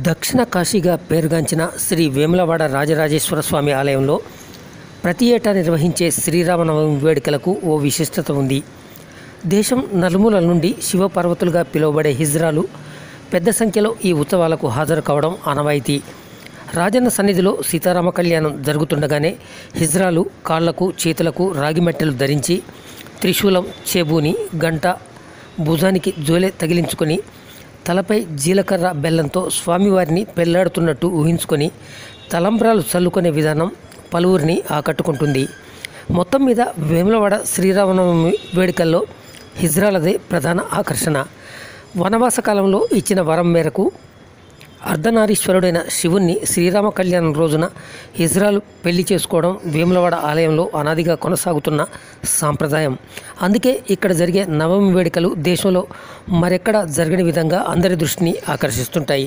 దక్షిణ కాశీగా పేరుగాంచిన శ్రీ వేములవాడ రాజరాజేశ్వర స్వామి ఆలయంలో ప్రతి ఏటా నిర్వహించే శ్రీరామనవమి వేడుకలకు ఓ విశిష్టత ఉంది. దేశం నలుమూలల నుండి శివపార్వతులుగా పిలువబడే హిజ్రాలు పెద్ద సంఖ్యలో ఈ ఉత్సవాలకు హాజరు కావడం ఆనవాయితీ. రాజన్న సన్నిధిలో సీతారామ కళ్యాణం జరుగుతుండగానే హిజ్రాలు కాళ్లకు చేతులకు రాగిమెట్టెలు ధరించి త్రిశూలం చేబూని గంట భుజానికి జోలె తగిలించుకొని తలపై జీలకర్ర బెల్లంతో స్వామివారిని పెళ్లాడుతున్నట్టు ఊహించుకొని తలంబ్రాలు చల్లుకునే విధానం పలువురిని ఆకట్టుకుంటుంది. మొత్తం మీద వేములవాడ శ్రీరామనవమి వేడుకల్లో హిజ్రాలదే ప్రధాన ఆకర్షణ. వనవాస కాలంలో ఇచ్చిన వరం మేరకు అర్ధనారీశ్వరుడైన శివుణ్ణి శ్రీరామ కళ్యాణం రోజున హిజ్రాలు పెళ్లి చేసుకోవడం వేములవాడ ఆలయంలో అనాదిగా కొనసాగుతున్న సాంప్రదాయం. అందుకే ఇక్కడ జరిగే నవమి వేడుకలు దేశంలో మరెక్కడా జరగని విధంగా అందరి దృష్టిని ఆకర్షిస్తుంటాయి.